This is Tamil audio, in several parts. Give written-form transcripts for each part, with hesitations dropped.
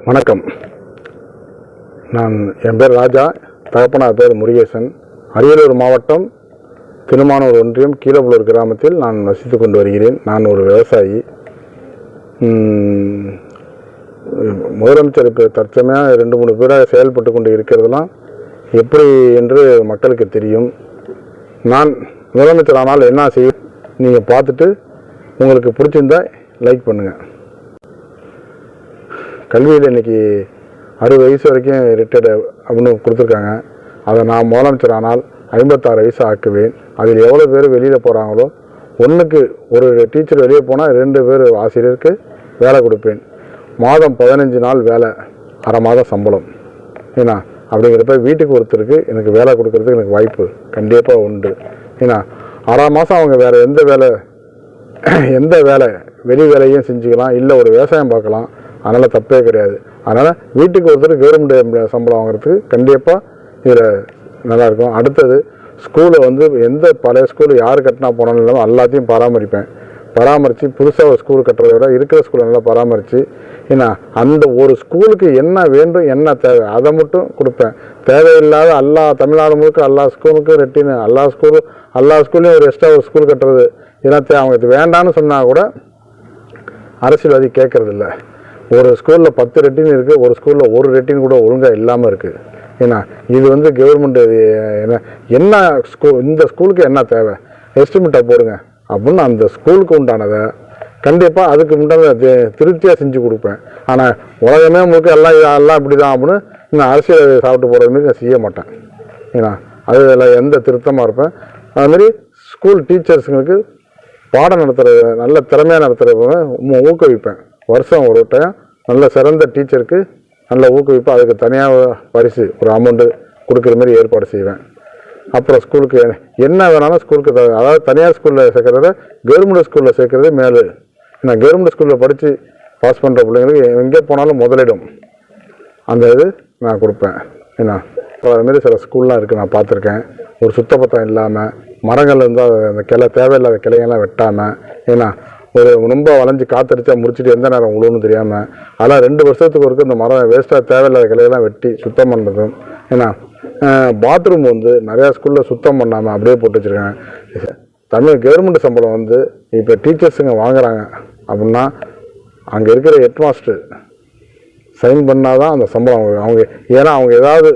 வணக்கம். என் பேர் ராஜா, தகப்பனார் பேர் முருகேசன். அரியலூர் மாவட்டம் திருமானூர் ஒன்றியம் கீழப்புலூர் கிராமத்தில் நான் வசித்து கொண்டு வருகிறேன். நான் ஒரு விவசாயி. முதலமைச்சர் இப்போ தற்சமயம் 2-3 பேராக செயல்பட்டு கொண்டு இருக்கிறதெல்லாம் எப்படி என்று மக்களுக்கு தெரியும். நான் முதலமைச்சர் ஆனால் என்ன செய்யும் நீங்கள் பார்த்துட்டு உங்களுக்கு பிடிச்சிருந்தா லைக் பண்ணுங்கள். கல்வியில் இன்றைக்கி 60 வயசு வரைக்கும் ரிட்டையர்டு அப்படின்னு கொடுத்துருக்காங்க. அதை நான் முதலமைச்சர் ஆனால் 56 வயசு ஆக்குவேன். அதில் எவ்வளோ பேர் வெளியில் போகிறாங்களோ, ஒன்றுக்கு ஒரு டீச்சர் வெளியே போனால் 2 பேர் ஆசிரியருக்கு வேலை கொடுப்பேன். மாதம் 15 நாள் வேலை, அரை மாதம் சம்பளம். ஏன்னா அப்படிங்கிறப்ப வீட்டுக்கு ஒருத்தருக்கு எனக்கு வேலை கொடுக்கறதுக்கு எனக்கு வாய்ப்பு கண்டிப்பாக உண்டு. ஏன்னா அரை மாதம் அவங்க வேறு எந்த வேலை வெளி வேலையும் செஞ்சுக்கலாம், இல்லை ஒரு விவசாயம் பார்க்கலாம். அதனால் தப்பே கிடையாது. அதனால் வீட்டுக்கு ஒருத்தர் கவர்மெண்ட் சம்பளம் வாங்குறதுக்கு கண்டிப்பாக இதில் நல்லாயிருக்கும். அடுத்தது ஸ்கூலை எந்த பழைய ஸ்கூல் யார் கட்டினா போனாலும் இல்லாமல் எல்லாத்தையும் பராமரித்து புதுசாக ஒரு ஸ்கூல் கட்டுறதை விட இருக்கிற ஸ்கூலை நல்லா பராமரித்து, ஏன்னா அந்த ஒரு ஸ்கூலுக்கு என்ன வேண்டும் என்ன தேவை அதை மட்டும் கொடுப்பேன். தேவையில்லாத தமிழ்நாடு முழுக்க எல்லா ஸ்கூலுக்கும் ரெட்டின்னு எல்லா ஸ்கூல்லையும் ஒரு எக்ஸ்ட்ரா ஒரு ஸ்கூல் கட்டுறது இதெல்லாம் அவங்க வேண்டான்னு சொன்னால் கூட அரசியல்வாதி கேட்குறதில்ல. ஒரு ஸ்கூலில் 10 ரெட்டின் இருக்குது, ஒரு ஸ்கூலில் ஒரு ரெட்டின் கூட ஒழுங்காக இல்லாமல் இருக்குது. ஏன்னா இது கவர்மெண்ட் என்ன ஸ்கூல், இந்த ஸ்கூலுக்கு என்ன தேவை எஸ்டிமேட்டை போடுங்க அப்படின்னு அந்த ஸ்கூலுக்கு உண்டானதை கண்டிப்பாக அதுக்கு உண்டானதை திருப்தியாக செஞ்சு கொடுப்பேன். ஆனால் உலகமே முழுக்க எல்லாம் இப்படி தான் அப்படின்னு நான் அரசியல் சாப்பிட்டு போகிற மாரி நான் செய்ய மாட்டேன். ஏன்னா அதில் எந்த திருத்தமாக இருப்பேன். அதுமாரி ஸ்கூல் டீச்சர்ஸுங்களுக்கு பாடம் நடத்துகிற நல்ல திறமையாக நடத்துகிறவங்க ஊக்குவிப்பேன். வருஷம் ஒரு டைம் நல்ல சிறந்த டீச்சருக்கு நல்ல ஊக்குவிப்பேன். அதுக்கு தனியாக பரிசு ஒரு அமௌண்ட்டு கொடுக்குற மாதிரி ஏற்பாடு செய்வேன். அப்புறம் ஸ்கூலுக்கு என்ன வேணாலும் ஸ்கூலுக்கு அதாவது தனியார் ஸ்கூலில் சேர்க்குறத கவர்மெண்ட் ஸ்கூலில் சேர்க்குறது மேலே. நான் கவர்மெண்ட் ஸ்கூலில் படித்து பாஸ் பண்ணுற பிள்ளைங்களுக்கு எங்கே போனாலும் முதலிடம் அந்த இது நான் கொடுப்பேன். ஏன்னா அதுமாரி சில ஸ்கூல்லாம் இருக்குது, நான் பார்த்துருக்கேன். ஒரு சுத்தபத்தம் இல்லாமல் மரங்கள் இருந்தால் அந்த தேவையில்லாத கிளைகள்லாம் வெட்டாமல், ஏன்னா ஒரு ரொம்ப வளைஞ்சி காத்தடிச்சா முடிச்சுட்டு எந்த நேரம் உழுவுன்னு தெரியாமல் அதெல்லாம் 2 வருஷத்துக்கு ஒருக்கு இந்த மரம் வேஸ்ட்டாக தேவையில்லாத கிளையெல்லாம் வெட்டி சுத்தம் பண்ணுறதும். ஏன்னா பாத்ரூம் நிறையா ஸ்கூலில் சுத்தம் பண்ணாமல் அப்படியே போட்டு வச்சுருக்காங்க. கவர்மெண்ட் சம்பளம் இப்போ டீச்சர்ஸுங்க வாங்குறாங்க அப்படின்னா அங்கே இருக்கிற ஹெட்மாஸ்டர் சைன் பண்ணால் தான் அந்த சம்பளம் அவங்க ஏன்னா அவங்க ஏதாவது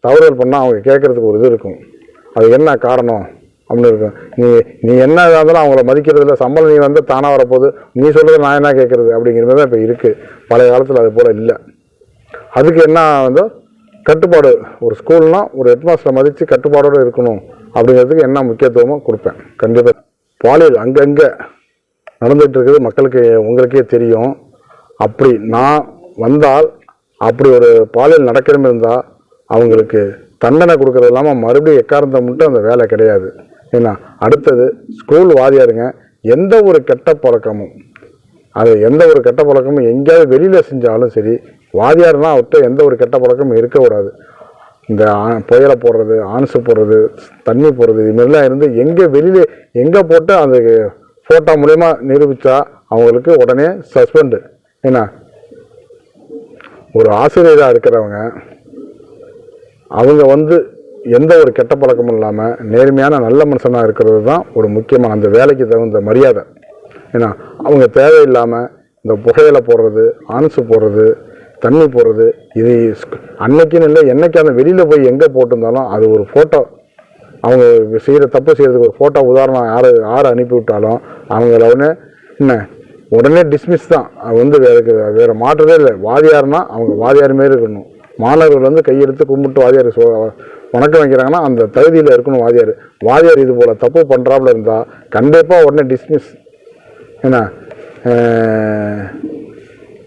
தவறுதல் பண்ணால் அவங்க கேட்குறதுக்கு ஒரு இது இருக்கும். அது என்ன காரணம் அப்படின்னு இருக்கும். நீ என்ன இருந்தாலும் அவங்கள மதிக்கிறதில்ல, சம்பளம் நீ தானாக வரப்போகுது, நீ சொல்கிறது நான் என்ன கேட்குறது அப்படிங்கிற மாதிரி தான் இப்போ இருக்குது. பழைய காலத்தில் அது போல் இல்லை. அதுக்கு என்ன கட்டுப்பாடு, ஒரு ஸ்கூல்னால் ஒரு ஹெட்மாஸ்டரை மதித்து கட்டுப்பாடோடு இருக்கணும் அப்படிங்கிறதுக்கு என்ன முக்கியத்துவமோ கொடுப்பேன். கண்டிப்பாக பாலியல் அங்கங்கே நடந்துகிட்டு இருக்குது, மக்களுக்கு உங்களுக்கே தெரியும். அப்படி நான் வந்தால் அப்படி ஒரு பாலியல் நடக்கிற மாதிரி இருந்தால் அவங்களுக்கு தண்டனை கொடுக்கறது இல்லாமல் மறுபடியும் எக்காரணத்தை மட்டும் அந்த வேலை கிடையாது. ஏன்னா அடுத்தது ஸ்கூல் வாதியாருங்க எந்த ஒரு கெட்ட பழக்கமும் எங்கேயாவது வெளியில் செஞ்சாலும் சரி, வாதியார்னால் அவர்கிட்ட எந்த ஒரு கெட்ட பழக்கமும் இருக்கக்கூடாது. இந்த புயலை போடுறது, ஆன்சு போடுறது, தண்ணி போடுறது இதுமாரிலாம் எங்கே போட்டு அந்த ஃபோட்டோ மூலயமா நிரூபித்தா அவங்களுக்கு உடனே சஸ்பெண்டு. ஏன்னா ஒரு ஆசிரியராக இருக்கிறவங்க அவங்க எந்த ஒரு கெட்ட பழக்கமும் இல்லாமல் நேர்மையான நல்ல மனுஷனாக இருக்கிறது தான் ஒரு முக்கியமான அந்த வேலைக்கு தகுந்த மரியாதை. ஏன்னா அவங்க தேவையில்லாமல் இந்த புகையில போடுறது, ஆன்சு போடுறது, தண்ணி போடுறது இது அன்னைக்குன்னு இல்லை என்னைக்கு அந்த வெளியில் போய் எங்கே போட்டிருந்தாலும் அது ஒரு ஃபோட்டோ அவங்க தப்பு செய்கிறதுக்கு ஒரு ஃபோட்டோ உதாரணம் யார் அனுப்பிவிட்டாலும் அவங்கள உடனே டிஸ்மிஸ் தான். அது வேறு மாற்றதே இல்லை. வாதியார்னா அவங்க வாதியார் மாரி இருக்கணும். மாணவர்கள் கையெடுத்து கும்பிட்டு வாதியார் வணக்கம் வைக்கிறாங்கன்னா அந்த தகுதியில் இருக்கணும். வாதியார் இது போல் தப்பு பண்ணுறாப்புல இருந்தால் கண்டிப்பாக உடனே டிஸ்மிஸ். ஏன்னா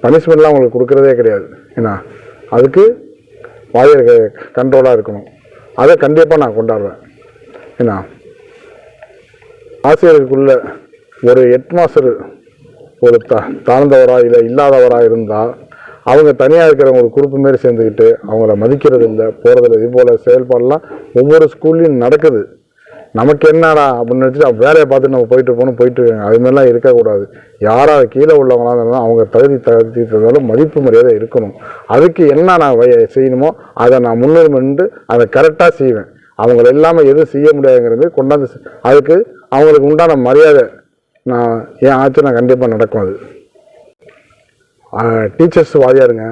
பனிஷ்மெண்ட்லாம் அவங்களுக்கு கொடுக்குறதே கிடையாது. ஏன்னா அதுக்கு வாதியார் கண்ட்ரோலாக இருக்கணும். அதை கண்டிப்பாக நான் கொண்டாடுவேன். ஏன்னா ஆசிரியருக்குள்ள ஒரு ஹெட்மாஸ்டர் ஒரு தாழ்ந்தவராக இல்லை இல்லாதவராக இருந்தால் அவங்க தனியாக இருக்கிறவங்க ஒரு குரூப்பு மாரி சேர்ந்துக்கிட்டு அவங்கள மதிக்கிறது இல்லை, போகிறதில்ல. இது போல் செயல்பாடெல்லாம் ஒவ்வொரு ஸ்கூல்லையும் நடக்குது. நமக்கு என்னடா அப்படின்னு நினச்சிட்டு வேலையை பார்த்துட்டு நம்ம போயிட்டு போகணும் போயிட்டு இருக்காங்க. அது மாதிரிலாம் இருக்கக்கூடாது. யாராவது கீழே உள்ளவங்களாக இருந்தாலும் அவங்க தகுதி இருந்தாலும் மதிப்பு மரியாதை இருக்கணும். அதுக்கு என்ன நான் செய்யணுமோ அதை நான் முன்னுரிமை நின்று அதை கரெக்டாக செய்வேன். அவங்கள இல்லாமல் எதுவும் செய்ய முடியாதுங்கிறது கொண்டாந்து அதுக்கு அவங்களுக்கு உண்டான மரியாதை நான் ஏன் ஆச்சு நான் கண்டிப்பாக நடக்கும். அது டீச்சர்ஸ் வாதியாருங்க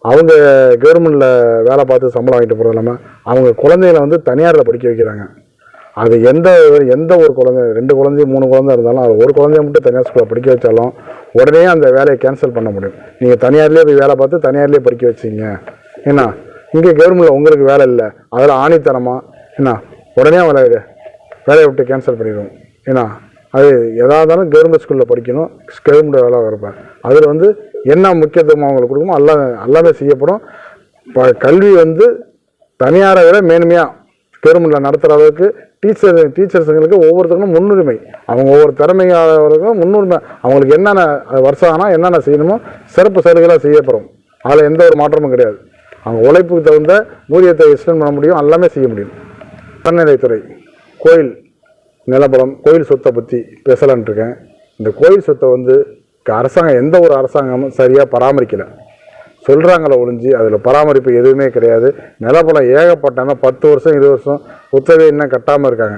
அவங்க கவர்மெண்ட்டில் வேலை பார்த்து சம்பளம் வாங்கிட்டு போகிறது இல்லாமல் அவங்க குழந்தைகளை வந்து தனியாரில் படிக்க வைக்கிறாங்க. அது எந்த ஒரு குழந்தை 2 குழந்தை 3 குழந்தை இருந்தாலும் அது ஒரு குழந்தைய மட்டும் தனியார் ஸ்கூலில் படிக்க வச்சாலும் உடனே அந்த வேலையை கேன்சல் பண்ண முடியும். நீங்கள் தனியார்லேயே போய் வேலை பார்த்து தனியார்லேயே படிக்க வச்சிங்க ஏன்னா இங்கே கவர்மெண்ட்டில் உங்களுக்கு வேலை இல்லை அதில் ஆணித்தனமாக என்ன உடனே வேலையை விட்டு கேன்சல் பண்ணிடுவோம். ஏன்னா அது எதாவது கவர்மெண்ட் ஸ்கூலில் படிக்கணும், கவர்மெண்ட் வேலை வரப்பேன் அதில் வந்து என்ன முக்கியத்துவம் அவங்களுக்கு கொடுக்குமோ எல்லாமே செய்யப்படும். கல்வி வந்து தனியாரை விட மேன்மையாக கவர்மெண்ட்டில் நடத்துகிற அளவுக்கு டீச்சர்ஸுங்களுக்கு ஒவ்வொருத்தருக்கும் முன்னுரிமை, அவங்க ஒவ்வொரு திறமையாளர்களுக்கும் முன்னுரிமை, அவங்களுக்கு என்னென்ன வருஷம் ஆனால் என்னென்ன செய்யணுமோ சிறப்பு சலுகைகளாக செய்யப்படும். அதில் எந்த ஒரு மாற்றமும் கிடையாது. அவங்க உழைப்புக்கு தகுந்த ஊதியத்தை எக்ஸ்டெண்ட் பண்ண முடியும், எல்லாமே செய்ய முடியும். அறநிலையத்துறை கோயில் நிலப்பலம் கோயில் சொத்தை பற்றி பேசலான்ட்டு இருக்கேன். இந்த கோயில் சொத்தை வந்து அரசாங்கம் எந்த ஒரு அரசாங்கமும் சரியாக பராமரிக்கலை சொல்கிறாங்கள ஒழிஞ்சு அதில் பராமரிப்பு எதுவுமே கிடையாது. நிலப்பலம் ஏகப்பட்டாங்க 10 வருஷம் 20 வருஷம் குத்தகை இன்னும் கட்டாமல் இருக்காங்க.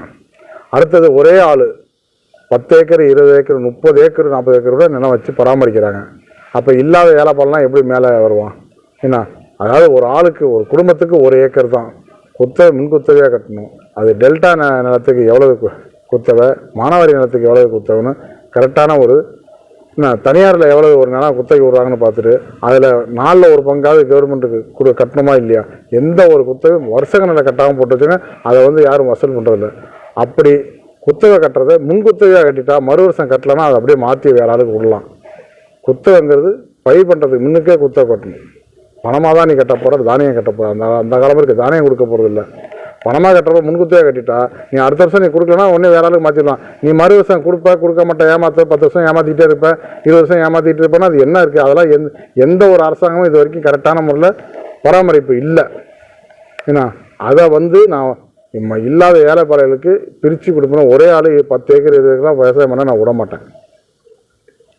அடுத்தது ஒரே ஆள் 10 ஏக்கர் 20 ஏக்கர் 30 ஏக்கர் 40 ஏக்கர் கூட நிலம் வச்சு பராமரிக்கிறாங்க. அப்போ இல்லாத ஏலப்பழம்லாம் எப்படி மேலே வருவான்? ஏன்னா அதாவது ஒரு ஆளுக்கு ஒரு குடும்பத்துக்கு 1 ஏக்கர் தான் முன்குத்தகையாக கட்டணும். அது டெல்டா நிலத்துக்கு எவ்வளவு குத்தவை, மானாவாரி நிலத்துக்கு எவ்வளவு குத்தவைன்னு கரெக்டான ஒரு தனியாரில் எவ்வளோ ஒரு நிலம் குத்தகை விடுறாங்கன்னு பார்த்துட்டு அதில் 4ல் ஒரு பங்காவது கவர்மெண்ட்டுக்கு கட்டணுமா இல்லையா? எந்த ஒரு குத்தகை வருஷக்கணக்கில் கட்டாமல் போட்டு வச்சுங்க அதை வந்து யாரும் வசூல் பண்ணுறதில்ல. அப்படி குத்தகை கட்டுறதை முன்குத்தகையாக கட்டிட்டா மறு வருஷம் கட்டலைன்னா அதை அப்படியே மாற்றி வேறு ஆளுக்கு விடலாம். குத்தகைங்கிறது பயிர் பண்ணுறதுக்கு முன்னுக்கே குத்தகை கட்டணும். பணமாக தான் நீ கட்ட போகிற, தானியம் கட்ட போகிற. அந்த காலம் இருக்குது தானியம் கொடுக்க போகிறது இல்லை. பணமாக கட்டுறப்ப முன்குத்தகையாக கட்டிட்டா நீ அடுத்த வருஷம் நீ கொடுக்கலன்னா உடனே வேற ஆளுக்கு மாற்றிடலாம். நீ மறு வருஷம் கொடுக்க மாட்டேன், ஏமாற்ற 10 வருஷம் ஏமாற்றிக்கிட்டே இருப்பேன், 20 வருஷம் ஏமாற்றிட்டு இருப்பேன்னா அது என்ன இருக்குது? அதெல்லாம் எந்த ஒரு அரசாங்கமும் இது வரைக்கும் கரெக்டான முறையில் பராமரிப்பு இல்லை. ஏன்னா அதை வந்து நான் இல்லாத ஏழைப்பாளைகளுக்கு பிரித்து கொடுக்கணும். ஒரே ஆள் 10 ஏக்கர் 20 ஏக்கர்லாம் விவசாயம் பண்ண நான் விட மாட்டேன்.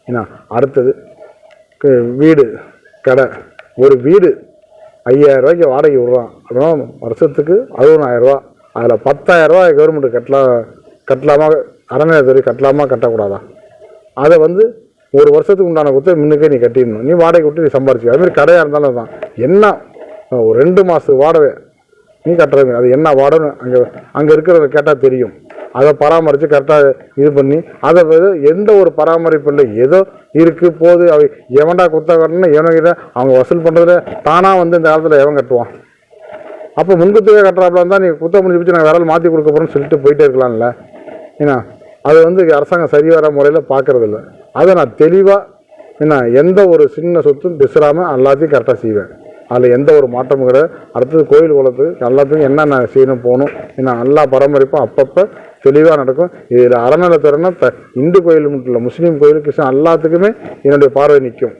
ஏன்னா அடுத்தது வீடு கடை ஒரு வீடு 5000 ரூபாய்க்கு வாடகை விடுறான் அப்படின்னா வருஷத்துக்கு 61000 ரூபா. அதில் 10000 ரூபா கவர்மெண்ட்டு கட்டலாமா, அறநிலையத்துறை கட்டலாமா கட்டக்கூடாதா? அதை வந்து ஒரு வருஷத்துக்கு உண்டான குத்தகை முன்னுக்கே நீ கட்டிடணும். நீ வாடகை விட்டு நீ சம்பாரிச்சு அதுமாதிரி கடையாக இருந்தாலும் தான் என்ன ஒரு 2 மாதத்துக்கு வாடகை நீ கட்டுறது. அது என்ன வாடகை அங்கே இருக்கிறவங்க கேட்டால் தெரியும். அதை பராமரித்து கரெக்டாக இது பண்ணி அதை எந்த ஒரு பராமரிப்பு இல்லை, ஏதோ இருக்குது போது. எவன்டா குத்தகை கட்டணும்னா எவனங்கிட்ட அவங்க வசூல் பண்ணுறதுல தானாக வந்து இந்த காலத்தில் எவன் கட்டுவான்? அப்போ முன்குத்தகை கட்டுறாப்புல இருந்தால் நீ குத்தகை முடிஞ்சு போச்சு நாங்கள் வேற மாற்றி கொடுக்க போகிறோம்னு சொல்லிட்டு போயிட்டே இருக்கலாம்ல. ஏன்னா அது வந்து அரசாங்கம் சரிவர முறையில் பார்க்குறதில்ல. அதை நான் தெளிவாக எந்த ஒரு சின்ன சொத்தும் பிசுறாமல் எல்லாத்தையும் கரெக்டாக செய்வேன். அதில் எந்த ஒரு மாற்றமும் கிடையாது. அடுத்தது கோயில் குளத்துக்கு எல்லாத்துக்கும் என்னென்ன செய்யணும் போகணும் நல்லா பராமரிப்போம். அப்பப்போ தெளிவாக நடக்கும். இதில் அறநிலையத்துறைனா இந்து கோயில் மட்டும் இல்லை, முஸ்லீம் கோயில் கிருஷ்ணன் எல்லாத்துக்குமே என்னுடைய பார்வை நிற்கும்.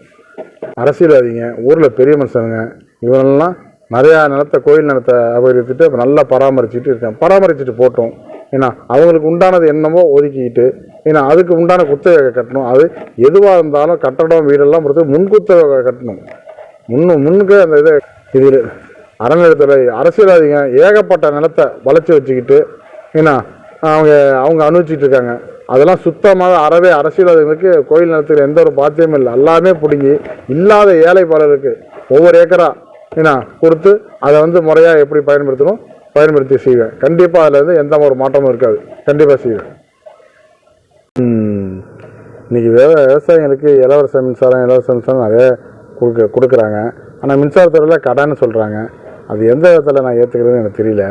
அரசியல்வாதிங்க ஊரில் பெரிய மனுஷனுங்க இவனெல்லாம் நிறையா நிலத்தை கோயில் நிலத்தை அபகரித்துட்டு இப்போ நல்லா பராமரிச்சுட்டு போட்டோம். ஏன்னா அவங்களுக்கு உண்டானது என்னமோ ஒதுக்கிக்கிட்டு அதுக்கு உண்டான குத்தகை கட்டணும். அது எதுவாக இருந்தாலும் கட்டடம் வீடெல்லாம் பொறுத்து முன்குத்தகை கட்டணும். முன்னுக்கு அந்த இதில் அறநிலையத்துறை அரசியல்வாதிங்க ஏகப்பட்ட நிலத்தை வளைச்சி வச்சுக்கிட்டு அவங்க அனுபவிச்சுட்டு இருக்காங்க. அதெல்லாம் சுத்தமாக அறவே அரசியல்வாதிகளுக்கு கோயில் நிலத்துக்கு எந்த ஒரு பாத்தியமும் இல்லை. எல்லாமே பிடுங்கி இல்லாத ஏழை பாலருக்கு ஒவ்வொரு ஏக்கரா கொடுத்து அதை வந்து முறையாக எப்படி பயன்படுத்தி செய்வேன். கண்டிப்பாக அதில் வந்து எந்த ஒரு மாற்றமும் இருக்காது. கண்டிப்பாக செய்வேன். இன்றைக்கி விவசாயிகளுக்கு இலவச மின்சாரம் நிறைய கொடுக்குறாங்க. ஆனால் மின்சாரத்துறையில் கடைன்னு சொல்கிறாங்க. அது எந்த விதத்தில் நான் ஏற்றுக்கிறதுன்னு எனக்கு தெரியல.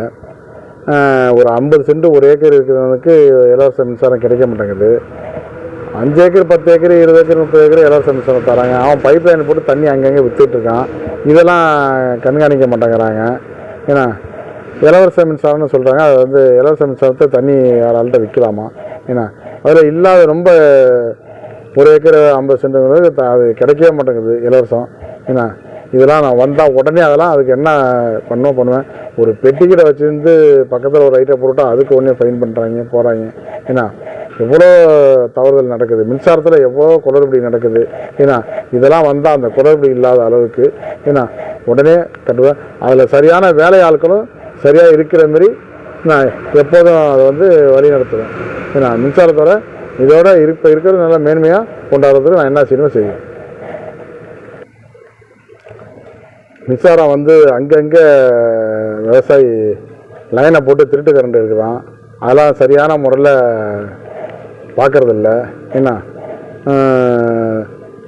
ஒரு 50 சென்ட் 1 ஏக்கர் இருக்கிறவனுக்கு இலவச மின்சாரம் கிடைக்க மாட்டேங்குது. 5 ஏக்கர் 10 ஏக்கர் 20 ஏக்கர் 30 ஏக்கர் இலவச மின்சாரம் தராங்க. அவன் பைப் லைன் போட்டு தண்ணி அங்கங்கே விற்றுட்ருக்கான். இதெல்லாம் கண்காணிக்க மாட்டேங்கிறாங்க. ஏன்னா இலவச மின்சாரம்னு சொல்கிறாங்க. அது வந்து இலவச மின்சாரத்தை தண்ணி யாரால்கிட்ட விற்கலாமா? ஏன்னா அதில் இல்லாத ரொம்ப 1 ஏக்கர் 50 சென்ட்டுங்கிறது அது கிடைக்கவே மாட்டேங்குது இலவசம். ஏன்னா இதெல்லாம் நான் வந்தால் உடனே அதெல்லாம் அதுக்கு என்ன பண்ணுவேன். ஒரு பெட்டிக்கிட்ட வச்சுருந்து பக்கத்தில் ஒரு ரைட்டை போட்டால் அதுக்கு உடனே ஃபைன் பண்ணுறாங்க போகிறாங்க. ஏன்னா எவ்வளோ தவறுதல் நடக்குது, மின்சாரத்தில் எவ்வளோ குளறுபடி நடக்குது. ஏன்னா இதெல்லாம் வந்தால் அந்த குளறுபடி இல்லாத அளவுக்கு ஏன்னா உடனே கட்டுவேன். அதில் சரியான வேலை ஆட்களும் சரியாக இருக்கிற மாரி நான் எப்போதும் அதை வந்து வழி நடத்துவேன். ஏன்னா மின்சாரத்தோட இதோட இருக்கிறது நல்லா மேன்மையாக கொண்டாடுறதுக்கு நான் என்ன செய்வேன். மின்சாரம் வந்து அங்கங்கே விவசாயி லைனை போட்டு திருட்டு கரண்ட் இருக்குதான், அதெல்லாம் சரியான முறையில் பார்க்குறதில்ல. என்ன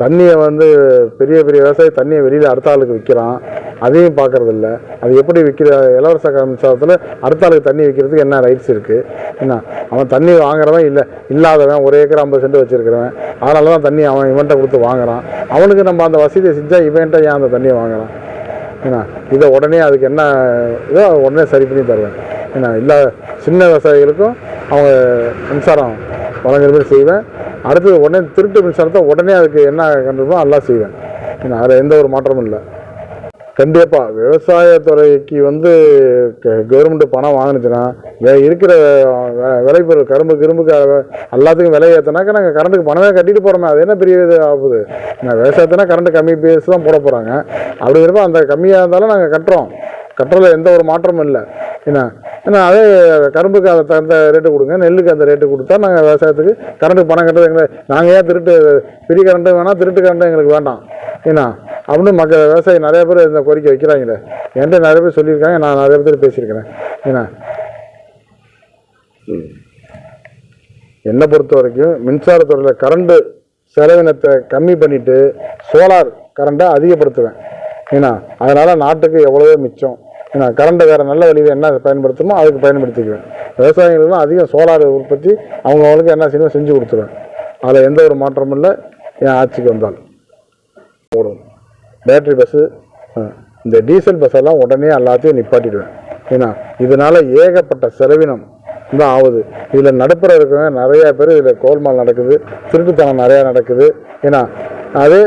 தண்ணியை வந்து பெரிய பெரிய விவசாயி தண்ணியை வெளியில் அடுத்த ஆளுக்கு விற்கிறான், அதையும் பார்க்குறதில்ல. அது எப்படி விற்கிற இலவச மின்சாரத்தில் அடுத்த ஆளுக்கு தண்ணி விற்கிறதுக்கு என்ன ரைட்ஸ் இருக்குது? என்ன அவன் தண்ணி வாங்குறவன் இல்லாதவன் 1 ஏக்கர் 50 சென்ட் வச்சுருக்கிறவன், அதனால தான் தண்ணி அவன் இவன்கிட்ட கொடுத்து வாங்குறான். அவனுக்கு நம்ம அந்த வசதியை செஞ்சால் இவன்கிட்ட ஏன் அந்த தண்ணியை வாங்குறான்? ஏன்னா இதை உடனே அதுக்கு என்ன இதோ உடனே சரி பண்ணி தருவேன். ஏன்னா இல்லை சின்ன விவசாயிகளுக்கும் அவங்க மின்சாரம் வழங்குற மாதிரி செய்வேன். அடுத்தது உடனே திருட்டு மின்சாரத்தை உடனே அதுக்கு என்ன கண்டுபிடிப்போம் எல்லாம் செய்வேன். ஏன்னா அதில் எந்த ஒரு மாற்றமும் இல்லை. கண்டிப்பாக விவசாயத்துறைக்கு வந்து கவர்மெண்ட் பணம் வாங்கினுச்சுன்னா இருக்கிற விளைபொருள் கரும்புக்கு எல்லாத்துக்கும் விலை ஏற்றினாக்கா நாங்கள் கரண்ட்டுக்கு பணமே கட்டிட்டு போகிறோமே, அது என்ன பெரிய இது ஆகுது? நான் விவசாயத்தினா கரண்ட்டு கம்மி பேசி தான் போட போகிறாங்க. அப்படிங்கிறப்ப அந்த கம்மியாக இருந்தாலும் நாங்கள் கட்டுறதுல எந்த ஒரு மாற்றமும் இல்லை. ஏன்னா அதே கரும்புக்கு அதை தகுந்த ரேட்டு கொடுங்க, நெல்லுக்கு அந்த ரேட்டு கொடுத்தா நாங்கள் விவசாயத்துக்கு கரண்ட்டுக்கு பணம் கட்டுறது எங்களை நாங்கள் ஏன் திருட்டு பெரிய கரண்ட்டு வேணாம், திருட்டு கரண்ட்டு எங்களுக்கு வேண்டாம். ஏன்னா அப்படின்னு விவசாயி நிறைய பேர் இந்த கோரிக்கை வைக்கிறாங்களே, என்கிட்ட நிறைய பேர் சொல்லியிருக்காங்க, நான் நிறைய பேர் பேசியிருக்கிறேன். ஏன்னா என்னை பொறுத்த வரைக்கும் மின்சாரத்துறையில் கரண்ட்டு செலவினத்தை கம்மி பண்ணிவிட்டு சோலார் கரண்ட்டை அதிகப்படுத்துவேன். ஏன்னா அதனால் நாட்டுக்கு எவ்வளவோ மிச்சம். ஏன்னா கரண்ட்டை வேறு நல்ல வழியில் என்ன பயன்படுத்தணுமோ அதுக்கு பயன்படுத்திக்குவேன். விவசாயிகளுக்கும் அதிகம் சோலார் உற்பத்தி அவங்களுக்கு என்ன செய்யணும் செஞ்சு கொடுத்துருவேன். அதில் எந்த ஒரு மாற்றமும் இல்லை. என் ஆட்சிக்கு வந்தால் போடும் பேட்ரி பஸ்ஸு, இந்த டீசல் பஸ்ஸெல்லாம் உடனே எல்லாத்தையும் நிப்பாட்டிடுவேன். ஏன்னா இதனால் ஏகப்பட்ட செலவினம் தான் ஆகுது. இதில் நடுப்புற இருக்கவங்க நிறையா பேர் இதில் கோல்மால் நடக்குது, திருட்டுத்தனம் நிறையா நடக்குது. ஏன்னா அதே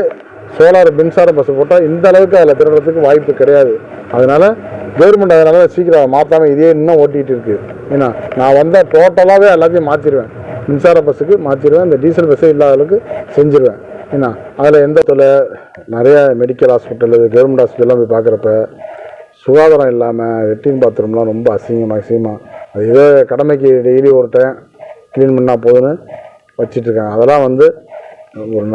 சோலார் மின்சார பஸ் போட்டால் இந்த அளவுக்கு அதில் திருடுறதுக்கு வாய்ப்பு கிடையாது. அதனால் கவர்மெண்ட் அதனால் சீக்கிரம் மாற்றாமல் இதே இன்னும் ஓட்டிகிட்டு இருக்குது. ஏன்னா நான் வந்தால் டோட்டலாகவே எல்லாத்தையும் மாற்றிடுவேன், மின்சார பஸ்ஸுக்கு மாற்றிடுவேன், இந்த டீசல் பஸ்ஸே இல்லாத அளவுக்கு செஞ்சுருவேன். ஏன்னா அதில் எந்த நிறைய மெடிக்கல் ஹாஸ்பிட்டலு கவர்மெண்ட் ஹாஸ்பிட்டல்லாம் போய் பார்க்குறப்ப சுகாதாரம் இல்லாமல் லெட்டின் பாத்ரூம்லாம் ரொம்ப அசிங்கமாக அது ஏதோ கடமைக்கு டெய்லி ஒரு டைம் க்ளீன் பண்ணால் போதுன்னு வச்சிட்ருக்காங்க. அதெல்லாம் வந்து ஒரு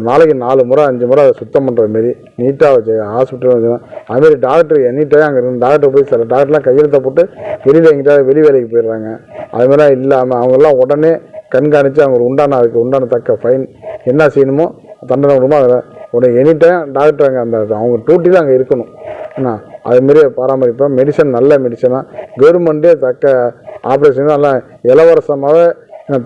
நாளைக்கு 4 முறை 5 முறை அதை சுத்தம் பண்ணுற மாரி நீட்டாக வச்சு ஹாஸ்பிட்டல் வச்சுருந்தோம். அதுமாரி டாக்டர் எனி டைம் அங்கே இருந்து டாக்டர் போய் சில டாக்டர்லாம் கையெழுத்தை போட்டு வெளியில் எங்கிட்ட வெளி வேலைக்கு போயிடுறாங்க. அதுமாதிரிலாம் இல்லாமல் அவங்கெல்லாம் உடனே கண்காணித்து அவங்க அதுக்கு உண்டான தக்க ஃபைன் என்ன செய்யணுமோ தண்டனை விடுமோ அதில் உடனே எனி டைம் டாக்டர் அங்கே அந்த அவங்க டியூட்டியில் அங்கே இருக்கணும். ஏன்னா அதுமாரி பராமரிப்பேன். மெடிசன் நல்ல மெடிசனாக கவர்மெண்ட்டே தக்க ஆப்ரேஷன் நல்லா இலவசமாகவே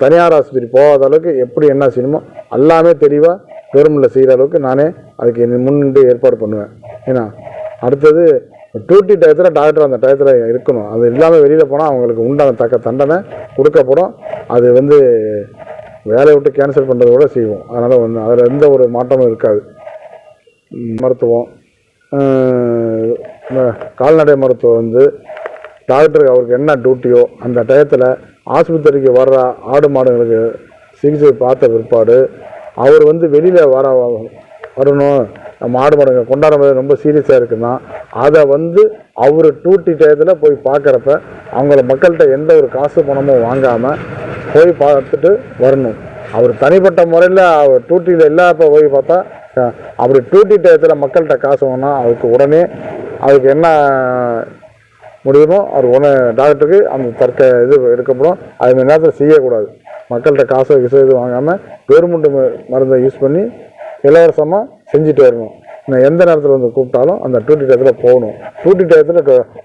தனியார் ஆஸ்பத்திரி போகாத அளவுக்கு எப்படி என்ன செய்யணுமோ எல்லாமே தெளிவாக கவர்மெண்ட்டில் செய்கிற அளவுக்கு நானே அதுக்கு முன்னின்று ஏற்பாடு பண்ணுவேன். ஏன்னா அடுத்தது டியூட்டி டயத்தில் டாக்டர் அந்த டயத்தில் இருக்கணும். அது இல்லாமல் வெளியில் போனால் அவங்களுக்கு உண்டான தக்க தண்டனை கொடுக்கப்படும். அது வந்து வேலையை விட்டு கேன்சல் பண்ணுறத கூட செய்வோம். அதனால் அதில் எந்த ஒரு மாற்றமும் இருக்காது. மருத்துவம் கால்நடை மருத்துவம் வந்து டாக்டருக்கு அவருக்கு என்ன டியூட்டியோ அந்த டயத்தில் ஆஸ்பத்திரிக்கு வர்ற ஆடு மாடுங்களுக்கு சிகிச்சை பார்த்த பிற்பாடு அவர் வந்து வெளியில் வரணும், நம்ம ஆடு மாடுங்க கொண்டாட ரொம்ப சீரியஸாக இருக்குன்னா அதை வந்து அவர் டியூட்டி டயத்தில் போய் பார்க்குறப்ப அவங்கள மக்கள்கிட்ட எந்த ஒரு காசு பணமும் வாங்காமல் போய் பார்த்துட்டு வரணும். அவர் தனிப்பட்ட முறையில் அவர் டியூட்டியில் இல்லாத போய் பார்த்தா அப்படி டியூட்டி டயத்தில் மக்கள்கிட்ட காசு வாங்கினா அதுக்கு என்ன முடியுமோ அவர் டாக்டருக்கு அந்த இது எடுக்கப்படும். அதுமாரி நேரத்தில் செய்யக்கூடாது. மக்கள்கிட்ட காசு இது வாங்காமல் கவர்மெண்ட் மருந்தை யூஸ் பண்ணி இலவசமாக செஞ்சுட்டு வரணும். நான் எந்த நேரத்தில் வந்து கூப்பிட்டாலும் அந்த டியூட்டி டயத்தில் போகணும். டியூட்டி டயத்தில்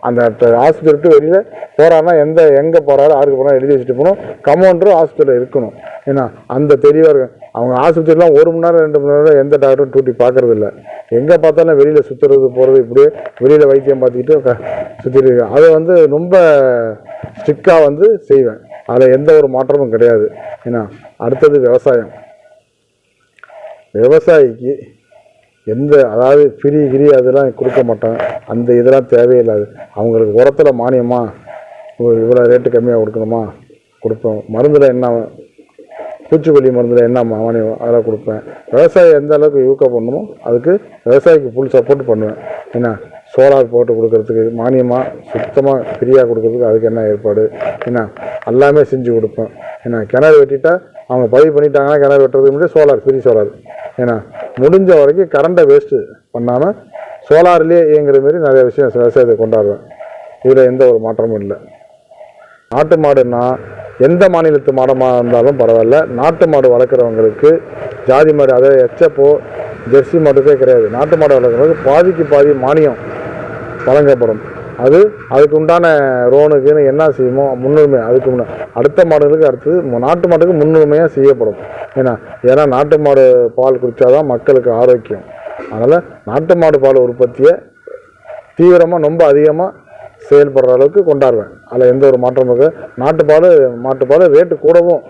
அந்த ஆஸ்பத்திரி விட்டு வெளியில் போகிறாருன்னா எங்கே போகிறாரு யாருக்கு போகிறாரு எழுதி வச்சுட்டு போகணும். கம்பவுண்டரும் ஹாஸ்பிட்டலில் இருக்கணும். ஏன்னா அந்த தெளிவாக இருக்கும். அவங்க ஆஸ்பத்திரிலாம் 1 மணி நேரம் 2 மணி நேரம் எந்த டாக்டரும் டியூட்டி பார்க்குறது இல்லை. எங்கே பார்த்தாலும் வெளியில் சுற்றுறது போகிறது, இப்படியே வெளியில் வைத்தியம் பார்த்துக்கிட்டு சுற்றிட்டு இருக்கேன். அதை வந்து ரொம்ப ஸ்ட்ரிக்டாக வந்து செய்வேன். அதில் எந்த ஒரு மாற்றமும் கிடையாது. ஏன்னா அடுத்தது விவசாயிக்கு அதாவது ஃப்ரீ அதெல்லாம் கொடுக்க மாட்டோம். அந்த இதெல்லாம் தேவையில்லாது. அவங்களுக்கு உரத்தில் மானியமாக இவ்வளோ ரேட்டு கம்மியாக கொடுக்கணுமா கொடுப்போம். மருந்தில் என்ன பூச்சிக்கொல்லி மருந்தில் என்ன மானியம் அதெல்லாம் கொடுப்பேன். விவசாயம் எந்த அளவுக்கு ஊக்கம் பண்ணணுமோ அதுக்கு விவசாயிக்கு ஃபுல் சப்போர்ட் பண்ணுவேன். என்ன சோலார் போட்டு கொடுக்கறதுக்கு மானியமாக சுத்தமாக ஃப்ரீயாக கொடுக்கறதுக்கு அதுக்கு என்ன ஏற்பாடு என்ன எல்லாமே செஞ்சு கொடுப்பேன். ஏன்னா கிணறு வெட்டிட்டா அவங்க பதிவு பண்ணிட்டாங்கன்னா கிணறு வெட்டுறதுக்கு முன்னாடி சோலார் ஃப்ரீ சோலார். ஏன்னா முடிஞ்ச வரைக்கும் கரண்ட்டை வேஸ்ட்டு பண்ணாமல் சோலார்லேயே இயங்குற மாரி நிறைய விஷயம் விவசாயத்தை கொண்டாடுவேன். இதில் எந்த ஒரு மாற்றமும் இல்லை. நாட்டு மாடுன்னா எந்த மாநிலத்து மாடமாக இருந்தாலும் பரவாயில்ல. நாட்டு மாடு வளர்க்குறவங்களுக்கு ஜாதி மாடு அதை எச்சப்போ ஜெர்சி மாடுக்கே கிடையாது. நாட்டு மாடு வளர்க்குறவங்களுக்கு பாதிக்கு பாதி மானியம் வழங்கப்படும். அதுக்கு உண்டான ரோனுக்குன்னு என்ன செய்யுமோ முன்னுரிமை அதுக்கு அடுத்த மாடுகளுக்கு அடுத்தது நாட்டு மாட்டுக்கு முன்னுரிமையாக செய்யப்படும். ஏன்னா நாட்டு மாடு பால் குடித்தாதான் மக்களுக்கு ஆரோக்கியம். அதனால் நாட்டு மாடு பால் உற்பத்தியை தீவிரமாக ரொம்ப அதிகமாக செயல்படுற அளவுக்கு கொண்டாடுவேன். அதில் எந்த ஒரு மாற்றமும் இருக்க. மாட்டுப்பால் ரேட்டு கூடவும்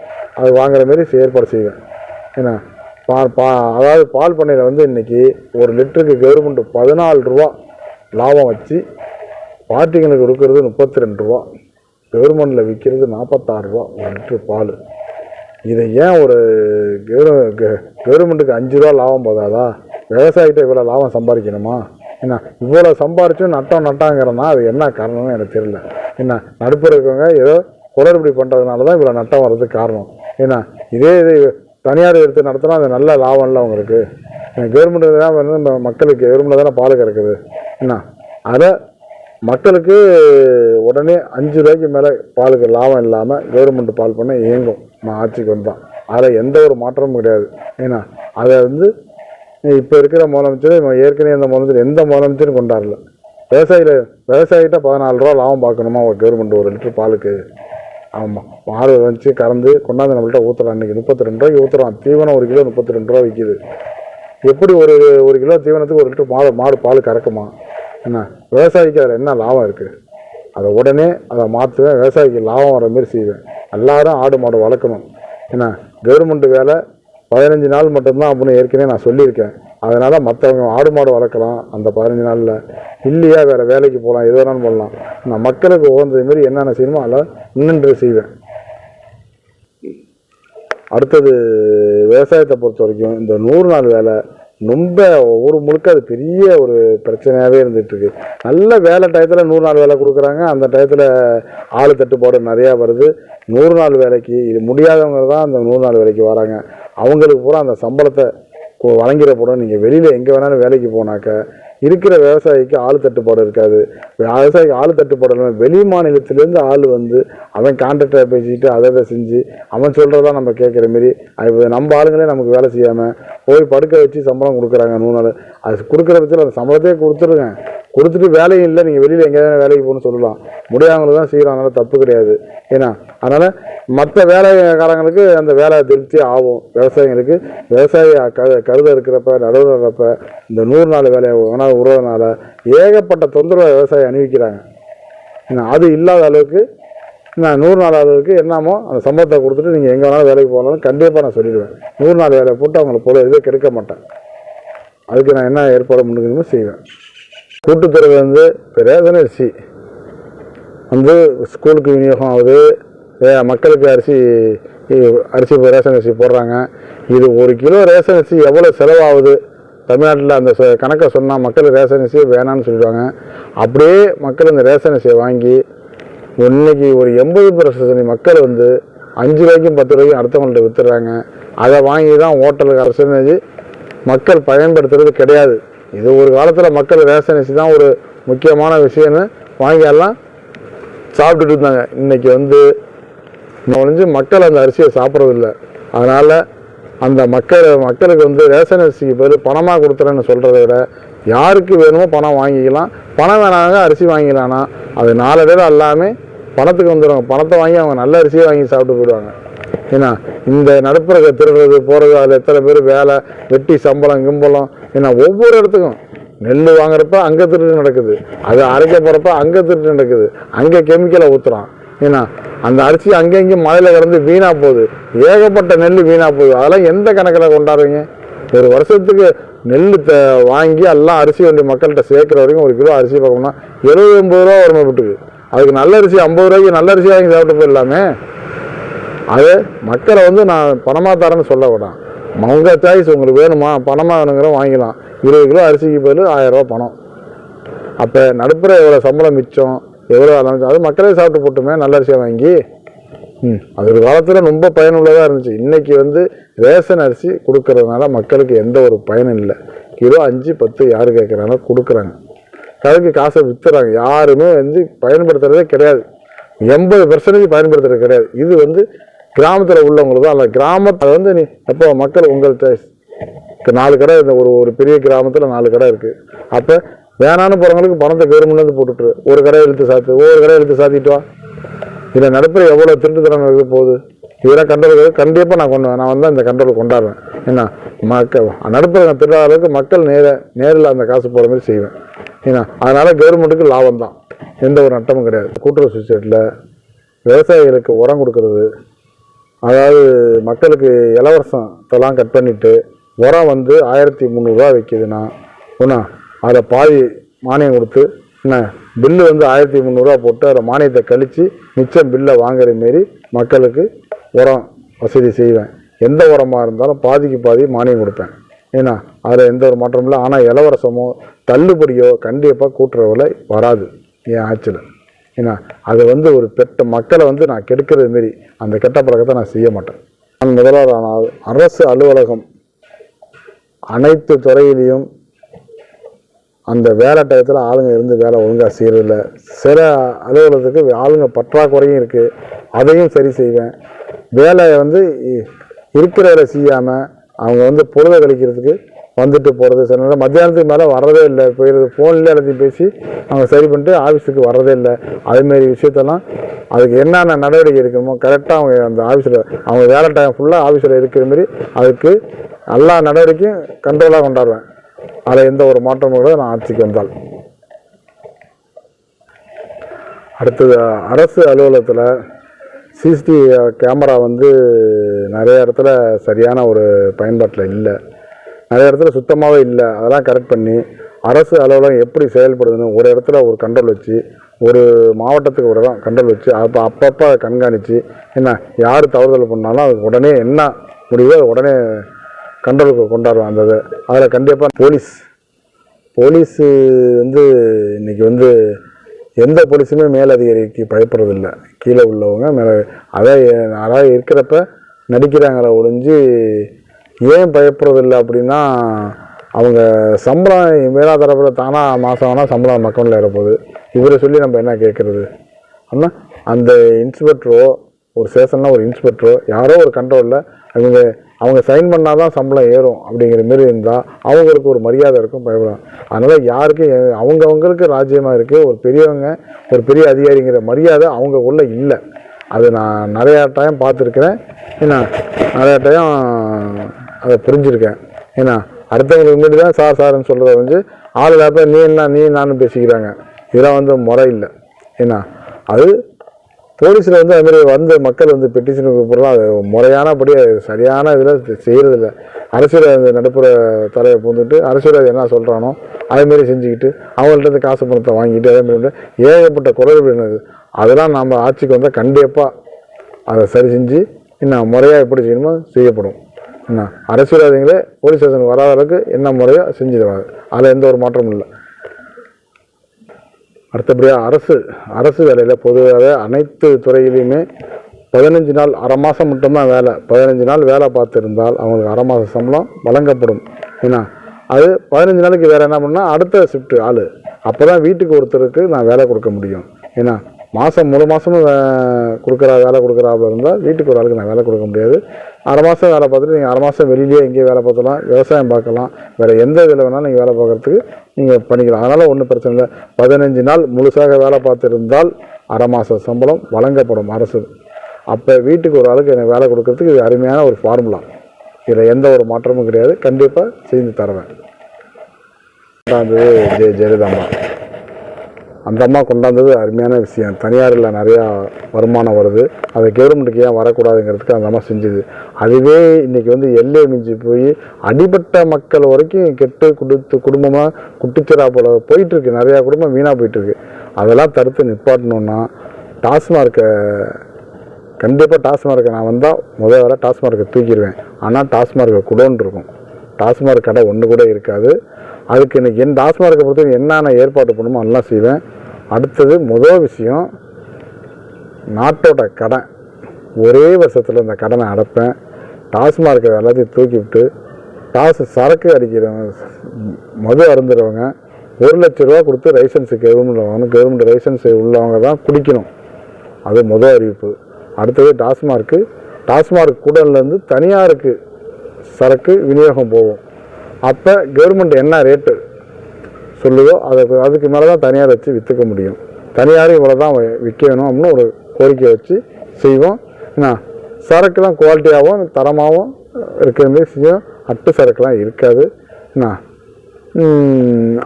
அது வாங்குற மாரி ஏற்பாடு செய்வேன். ஏன்னா அதாவது பால் பண்ணையில் வந்து இன்றைக்கி ஒரு லிட்டருக்கு கவர்மெண்ட் 14 ரூபா லாபம் வச்சு பார்ட்டிங்களுக்கு கொடுக்கறது 32 ரூபா, கவர்மெண்ட்டில் விற்கிறது 46 ரூபா ஒரு லிட்டரு பால். இதை ஏன் ஒரு கவர்மெண்ட்டுக்கு 5 ரூபா லாபம் போதாதா? விவசாயிகிட்ட இவ்வளோ லாபம் சம்பாதிக்கணுமா? என்ன இவ்வளோ சம்பாரிச்சும் நட்டாங்கிறனா அது என்ன காரணம்னு எனக்கு தெரியல. என்ன நடுப்புற இருக்கவங்க ஏதோ குளறுபடி பண்ணுறதுனால தான் இவ்வளோ நட்டம் வர்றதுக்கு காரணம். ஏன்னா இது தனியார் எடுத்து நடத்தினா அது நல்ல லாபம் இல்லை அவங்களுக்கு. கவர்மெண்ட்டு தான் வந்து மக்களுக்கு கவர்மெண்ட்டில் தானே பால் கிடக்குது. என்ன அதை மக்களுக்கு உடனே 5 ரூபாய்க்கு மேலே பாலுக்கு லாபம் இல்லாமல் கவர்மெண்ட் பால் பண்ண இயங்கும். நான் ஆட்சிக்கு வந்தான் அதில் எந்த ஒரு மாற்றமும் கிடையாது. ஏன்னா அதை வந்து இப்போ இருக்கிற முதலமைச்சர் ஏற்கனவே இந்த முதலமைச்சர் எந்த முதலமைச்சரும் கொண்டாடல. விவசாயிகிட்ட 14 ரூபா லாபம் பார்க்கணுமா ஒரு கவர்மெண்ட் ஒரு லிட்டர் பாலுக்கு? ஆமாம், மாடு வச்சு கறந்து கொண்டாந்து நம்மள்கிட்ட ஊற்றுறான். இன்றைக்கி 32 ரூபாய்க்கு ஊற்றுறான். தீவனம் 1 கிலோ 32 ரூபா விற்கிது. எப்படி ஒரு கிலோ தீவனத்துக்கு 1 லிட்டர் மாடு பால் கறக்குமா? என்ன விவசாயிக்கு அதில் என்ன லாபம் இருக்குது? அதை உடனே அதை மாற்றுவேன். விவசாயிக்கு லாபம் வர மாரி செய்வேன். எல்லாரும் ஆடு மாடு வளர்க்கணும். ஏன்னா கவர்மெண்ட் வேலை 15 நாள் மட்டும்தான் அப்படின்னு ஏற்கனவே நான் சொல்லியிருக்கேன். அதனால் மற்றவங்க ஆடு மாடு வளர்க்கலாம் அந்த 15 நாளில். இல்லையா வேறு வேலைக்கு போகலாம், எது வேணாலும் போடலாம். நான் மக்களுக்கு உகந்தது மாரி என்னென்ன செய்யணுமோ அதில் நின்று செய்வேன். அடுத்தது விவசாயத்தை பொறுத்த வரைக்கும் இந்த 100 நாள் வேலை ரொம்ப ஊர் முழுக்க அது பெரிய ஒரு பிரச்சனையாகவே இருந்துகிட்ருக்கு. நல்ல வேலை டயத்தில் 100 நாள் வேலை கொடுக்குறாங்க. அந்த டயத்தில் ஆள் தட்டுப்பாடு நிறையா வருது. 100 நாள் வேலைக்கு இது முடியாதவங்க தான் அந்த 100 நாள் வேலைக்கு வராங்க. அவங்களுக்கு பூரா அந்த சம்பளத்தை வழங்கிட போடும். நீங்கள் வெளியில் எங்கே வேணாலும் வேலைக்கு போனாக்க இருக்கிற விவசாயிக்கு ஆள் தட்டுப்பாடு இருக்காது. விவசாயிக்கு ஆள் தட்டுப்பாடு இல்லாமல் வெளி மாநிலத்திலேருந்து ஆள் வந்து அவன் கான்ட்ராக்டரை பேசிக்கிட்டு அதை செஞ்சு அவன் சொல்கிறதெல்லாம் நம்ம கேட்குற மாரி நம்ம ஆளுங்களே நமக்கு வேலை செய்யாமல் போய் படுக்க வச்சு சம்பளம் கொடுக்குறாங்க 100 நாள். அது கொடுக்குற பட்சத்தில் அந்த சம்பளத்தையே கொடுத்துருங்க. கொடுத்துட்டு வேலையும் இல்லை, நீங்கள் வெளியில் எங்கேயாவது வேலைக்கு போகணும்னு சொல்லலாம். முடியாதவங்களுக்கு தான் செய்கிறோம். அதனால் தப்பு கிடையாது. ஏன்னா அதனால் மற்ற வேலைக்காரங்களுக்கு அந்த வேலை திருப்தியாக ஆகும். விவசாயிகளுக்கு விவசாயி கருத இருக்கிறப்ப நடுவில் இருக்கிறப்ப இந்த 100 நாள் வேலையை உணவு உறவுனால ஏகப்பட்ட தொந்தரவை விவசாயி அனுபவிக்கிறாங்க. ஏன்னா அது இல்லாத அளவுக்கு நான் 100 நாள் அளவுக்கு என்னமோ அந்த சம்பளத்தை கொடுத்துட்டு நீங்கள் எங்கே வேணாலும் வேலைக்கு போகலாம்னு கண்டிப்பாக நான் சொல்லிடுவேன். 100 நாள் வேலையை போட்டு அவங்களை போல இதுவே கெடுக்க மாட்டேன். அதுக்கு நான் என்ன ஏற்பாடு பண்ணுறதுமோ செய்வேன். கூட்டுத்துறை வந்து ரேஷன் அரிசி வந்து ஸ்கூலுக்கு விநியோகம் ஆகுது. மக்களுக்கு அரிசி ரேஷன் அரிசி போடுறாங்க. இது 1 கிலோ ரேஷன் அரிசி எவ்வளோ செலவாகுது தமிழ்நாட்டில் அந்த கணக்கை சொன்னால் மக்கள் ரேஷன் அரிசியை வேணான்னு சொல்லிடுவாங்க. அப்படியே மக்கள் இந்த ரேஷன் அரிசியை வாங்கி இன்னைக்கு ஒரு 80% மக்கள் வந்து 5 ரூபாய்க்கும் 10 ரூபாய்க்கும் அடுத்தவங்கள்ட்ட விற்றுறாங்க. அதை வாங்கி தான் ஹோட்டலுக்கு அரசு மக்கள் பயன்படுத்துறது கிடையாது. இது ஒரு காலத்தில் மக்கள் ரேஷன் அரிசி தான் ஒரு முக்கியமான விஷயம்னு வாங்கி எல்லாம் சாப்பிட்டுட்டு இருந்தாங்க. இன்றைக்கி வந்து மக்கள் அந்த அரிசியை சாப்பிட்றதில்ல. அதனால் அந்த மக்களுக்கு வந்து ரேஷன் அரிசிக்கு பதில் பணமாக கொடுத்துறேன்னு சொல்கிறத விட யாருக்கு வேணுமோ பணம் வாங்கிக்கலாம். பணம் வேணாங்க அரிசி வாங்கிக்கலாம்னா அது நாளடைவில் எல்லாமே பணத்துக்கு வந்துடுவாங்க. பணத்தை வாங்கி அவங்க நல்ல அரிசியை வாங்கி சாப்பிட்டு போயிடுவாங்க. ஏன்னா இந்த நடுப்புற திருடுறது போகிறது அதில் எத்தனை பேர் வேலை வெட்டி சம்பளம் கிம்பளம். ஏன்னா ஒவ்வொரு இடத்துக்கும் நெல் வாங்குறப்ப அங்கே திருட்டு நடக்குது, அது அரைக்க போகிறப்ப அங்கே திருட்டு நடக்குது, அங்கே கெமிக்கலை ஊற்றுறான். ஏன்னா அந்த அரிசி அங்கேயும் மழையில் கிடந்து வீணாக போகுது. ஏகப்பட்ட நெல் வீணாக போகுது. அதெல்லாம் எந்த கணக்கில் கொண்டாடுறீங்க? ஒரு வருஷத்துக்கு நெல் வாங்கி எல்லாம் அரிசி வண்டி மக்கள்கிட்ட சேர்க்குற வரைக்கும் 1 கிலோ அரிசி பார்க்கணும்னா 70-80 ரூபா வருமா வீட்டுக்கு. அதுக்கு நல்ல அரிசி 50 ரூபாய்க்கு நல்ல அரிசி வாங்கி சாப்பிட்டு போயிடலாமே. அது மக்களை வந்து நான் பணமாக தரேன்னு சொல்ல விடான். அவங்க சாய்ஸ், உங்களுக்கு வேணுமா பணமாக வேணுங்கிற வாங்கிக்கலாம். 20 கிலோ அரிசிக்கு பதில் 1000 ரூபா பணம். அப்போ நடுப்புற எவ்வளோ சம்பளம் மிச்சம், எவ்வளோ அது மக்களே சாப்பிட்டு போட்டுமே நல்ல அரிசியாக வாங்கி. அது ஒரு காலத்தில் ரொம்ப பயனுள்ளதாக இருந்துச்சு. இன்றைக்கி வந்து ரேஷன் அரிசி கொடுக்கறதுனால மக்களுக்கு எந்த ஒரு பயனும் இல்லை. கிலோ 5-10 யார் கேட்குறாங்க கொடுக்குறாங்க, அதுக்கு காசை விற்றுறாங்க. யாருமே வந்து பயன்படுத்துகிறதே கிடையாது. 80% பயன்படுத்துறது கிடையாது. இது வந்து கிராமத்தில் உள்ளவங்களுக்கு தான். அந்த கிராமத்தை வந்து நீ எப்போ மக்கள் உங்கள்கிட்ட 4 கடை இந்த ஒரு பெரிய கிராமத்தில் 4 கடை இருக்குது. அப்போ வேணான்னு போகிறவங்களுக்கு பணத்தை கவர்மெண்ட்லேருந்து போட்டுட்டு ஒரு கடையை இழுத்து சாத்து, ஒவ்வொரு கடையை இழுத்து சாத்திட்டு வா. இதில் நடுப்புற எவ்வளோ திருட்டுத்தனம் இருக்குது போகுது. இதெல்லாம் கண்ட்ரோல் கண்டிப்பாக நான் வந்தால் இந்த கண்ட்ரோல் கொண்டாடுவேன். ஏன்னா நடுப்புற திருடாத அளவுக்கு மக்கள் நேரில் அந்த காசு போகிற மாதிரி செய்வேன். ஏன்னா அதனால் கவர்மெண்ட்டுக்கு லாபம் தான், எந்த ஒரு நட்டமும் கிடையாது. கூட்டுறவு சொசைட்டியில் விவசாயிகளுக்கு உரம் கொடுக்கறது, அதாவது மக்களுக்கு இலவசத்தெல்லாம் கட் பண்ணிவிட்டு உரம் வந்து 1300 ரூபா விற்கிதுன்னா ஒன்றா அதில் பாதி மானியம் கொடுத்து என்ன பில்லு வந்து 1300 ரூபா போட்டு அதில் மானியத்தை கழித்து மிச்சம் பில்லை வாங்குற மாரி மக்களுக்கு உரம் வசதி செய்வேன். எந்த உரமாக இருந்தாலும் பாதிக்கு பாதி மானியம் கொடுப்பேன். ஏன்னா அதில் எந்த ஒரு மாற்றமும் இல்லை. ஆனால் இலவசமோ தள்ளுபடியோ கண்டிப்பாக கூட்டுறவுல வராது என் ஆட்சியில். ஏன்னா அது வந்து ஒரு பெட்ட மக்களை வந்து நான் கெடுக்கிறது மாரி அந்த கெட்ட பழக்கத்தை நான் செய்ய மாட்டேன். நான் முதல்வர் ஆனால் அரசு அலுவலகம் அனைத்து துறையிலையும் அந்த வேலை டயத்தில் ஆளுங்க இருந்து வேலை ஒழுங்காக செய்கிறதில்ல. சில அலுவலகத்துக்கு ஆளுங்க பற்றாக்குறையும் இருக்குது, அதையும் சரி செய்வேன். வேலையை வந்து இருக்கிற வேலை செய்யாமல் அவங்க வந்து பொழுதை கழிக்கிறதுக்கு வந்துட்டு போகிறது. சில நேரம் மத்தியானத்துக்கு மேலே வர்றதே இல்லை, போயிடுறது. ஃபோன்லேயே எல்லாத்தையும் பேசி அவங்க சரி பண்ணிட்டு ஆஃபீஸுக்கு வர்றதே இல்லை. அதுமாரி விஷயத்தெல்லாம் அதுக்கு என்னென்ன நடவடிக்கை இருக்கணுமோ கரெக்டாக அவங்க அந்த ஆஃபீஸில் அவங்க வேலை டைம் ஃபுல்லாக ஆஃபீஸில் இருக்கிற மாரி அதுக்கு எல்லா நடவடிக்கையும் கண்ட்ரோலாக கொண்டாடுவேன். அதில் எந்த ஒரு மாற்றமும் கூட நான் ஆட்சிக்கு வந்தால். அடுத்தது அரசு அலுவலகத்தில் சிசிடிவி கேமரா வந்து நிறைய இடத்துல சரியான ஒரு பயன்பாட்டில் இல்லை, நிறைய இடத்துல சுத்தமாகவே இல்லை. அதெல்லாம் கரெக்ட் பண்ணி அரசு அலுவலகம் எப்படி செயல்படுதுன்னு ஒரு இடத்துல ஒரு கண்ட்ரோல் வச்சு, ஒரு மாவட்டத்துக்கு ஒரு இடம் கண்ட்ரோல் வச்சு அப்பப்போ கண்காணித்து என்ன யார் தவறுதல் பண்ணாலும் அதுக்கு உடனே என்ன முடிவோ உடனே கண்ட்ரோலுக்கு கொண்டாடுவோம். அந்த அதில் கண்டிப்பாக போலீஸு வந்து இன்றைக்கி வந்து எந்த போலீஸுமே மேலதிகாரிக்கு பயப்படுறதில்லை. கீழே உள்ளவங்க மேலே அதாவது இருக்கிறப்ப நடிக்கிறாங்களே ஒழிஞ்சு ஏன் பயப்படுறதில்லை அப்படின்னா அவங்க சம்பளம் மேலாதரப்பில் தானாக மாதம் ஆனால் சம்பளம் மக்களில் ஏறப்போகுது. இவரை சொல்லி நம்ம என்ன கேட்குறது? ஆனால் அந்த இன்ஸ்பெக்டரோ ஒரு ஸ்டேஷனில் ஒரு இன்ஸ்பெக்டரோ யாரோ ஒரு கண்ட்ரோலில் அவங்க சைன் பண்ணால் தான் சம்பளம் ஏறும் அப்படிங்கிற மாரி இருந்தால் அவங்களுக்கு ஒரு மரியாதை இருக்கும், பயப்படும். அதனால் யாருக்கும் அவங்கவுங்களுக்கு ராஜ்யமாக இருக்குது. ஒரு பெரியவங்க ஒரு பெரிய அதிகாரிங்கிற மரியாதை அவங்க உள்ள இல்லை. அது நான் நிறையா டைம் பார்த்துருக்கிறேன். ஏன்னா நிறையா டைம் அதை புரிஞ்சுருக்கேன். ஏன்னா அடுத்தவங்களுக்கு முன்னாடி தான் சார்ன்னு சொல்கிறத வந்து ஆள் இல்லாத நீ நானும் பேசிக்கிறாங்க. இதெல்லாம் வந்து முறை இல்லை. ஏன்னா அது போலீஸில் வந்து அதுமாரி வந்து மக்கள் வந்து பெட்டிஷனுக்கு போகிறலாம் அது முறையானபடி சரியான இதில் செய்கிறதில்ல. அரசியல் நடுப்புற தலையை பூந்துட்டு அரசியல் என்ன சொல்கிறானோ அதேமாரி செஞ்சுக்கிட்டு அவங்கள்ட்ட காசு பணத்தை வாங்கிட்டு அதேமாரி ஏகப்பட்ட குளறுபடி. அதெல்லாம் நம்ம ஆட்சிக்கு வந்தால் கண்டிப்பாக அதை சரி செஞ்சு இன்னும் முறையாக எப்படி செய்யணுமோ செய்யப்படும். என்ன அரசியல்வாதிகளே போலீஸ் ஸ்டேஷனுக்கு வராத அளவுக்கு என்ன முறையோ செஞ்சு தருவாங்க. அதில் எந்த ஒரு மாற்றமும் இல்லை. அடுத்தபடியாக அரசு வேலையில் பொதுவாக அனைத்து துறையிலையுமே 15 நாள் அரை மாதம் மட்டும்தான் வேலை. 15 நாள் வேலை பார்த்துருந்தால் அவங்களுக்கு அரை மாத சம்பளம் வழங்கப்படும். ஏன்னா அது 15 நாளைக்கு வேறு என்ன பண்ணால் அடுத்த ஷிஃப்ட்டு ஆள் அப்போ தான் வீட்டுக்கு ஒருத்தருக்கு நான் வேலை கொடுக்க முடியும். ஏன்னா முழு மாதமும் வேலை கொடுக்குறாப்புல இருந்தால் வீட்டுக்கு ஒரு ஆளுக்கு நான் வேலை கொடுக்க முடியாது. அரை மாதம் வேலை பார்த்துட்டு நீங்கள் அரை மாதம் வெளியிலேயே எங்கேயும் வேலை பார்த்தலாம், விவசாயம் பார்க்கலாம், வேறு எந்த இதில் வேணாலும் நீங்கள் வேலை பார்க்குறதுக்கு நீங்கள் பண்ணிக்கலாம். அதனால் ஒன்றும் பிரச்சனை இல்லை. 15 நாள் முழுசாக வேலை பார்த்துருந்தால் அரை மாத சம்பளம் வழங்கப்படும் அரசு. அப்போ வீட்டுக்கு ஒரு ஆளுக்கு எனக்கு வேலை கொடுக்கறதுக்கு இது அருமையான ஒரு ஃபார்முலா. இதில் எந்த ஒரு மாற்றமும் கிடையாது. கண்டிப்பாக செய்து தருவேன். ஜெயலலிதாம்மா அந்த அம்மா கொண்டாந்தது அருமையான விஷயம். தனியாரில் நிறையா வருமானம் வருது, அதை கவர்மெண்ட்டுக்கு ஏன் வரக்கூடாதுங்கிறதுக்கு அந்த அம்மா செஞ்சுது. அதுவே இன்றைக்கி வந்து எல்லையை மிஞ்சி போய் அடிபட்ட மக்கள் வரைக்கும் கெட்டு குடும்பமாக குட்டிச்சிரா போல் போயிட்டுருக்கு. நிறையா குடும்பம் வீணாக போயிட்டுருக்கு. அதெல்லாம் தடுத்து நிப்பாட்டணுன்னா டாஸ்மார்க்கை கண்டிப்பாக டாஸ்மார்க்கை நான் வந்தால் முதல் வர டாஸ்மார்க்கை தூக்கிடுவேன். ஆனால் டாஸ்மார்க்கை குடோன்னு இருக்கும், டாஸ்மார்க் கடை ஒன்று கூட இருக்காது. அதுக்கு இன்றைக்கி என் டாஸ்மார்க்கை பொறுத்தவரைக்கும் என்னென்ன ஏற்பாடு பண்ணுமோ அதெல்லாம் செய்வேன். அடுத்தது முதல் விஷயம், நாட்டோட கடன் ஒரே வருஷத்தில் இந்த கடனை அடைப்பேன். டாஸ்மார்க்கை எல்லாத்தையும் தூக்கி விட்டு சரக்கு அடிக்கிறவங்க மது அருந்துறவங்க 1 லட்ச ரூபா கொடுத்து லைசன்ஸு கவர்மெண்ட் வாங்கணும். கவர்மெண்ட் லைசன்ஸ் உள்ளவங்க தான் குடிக்கணும். அது முதல் அறிவிப்பு. அடுத்தது டாஸ்மார்க் கூடலேருந்து தனியாருக்கு சரக்கு விநியோகம் போகும். அப்போ கவர்மெண்ட் என்ன ரேட்டு சொல்லுதோ அதுக்கு மேலே தான் தனியார் வச்சு விற்றுக்க முடியும். தனியார் இவ்வளோ தான் விற்கணும் அப்படின்னு ஒரு கோரிக்கை வச்சு செய்வோம். என்ன சரக்குலாம் குவாலிட்டியாகவும் தரமாகவும் இருக்கிற மாதிரி செய்யும். அட்டு சரக்குலாம் இருக்காது. என்ன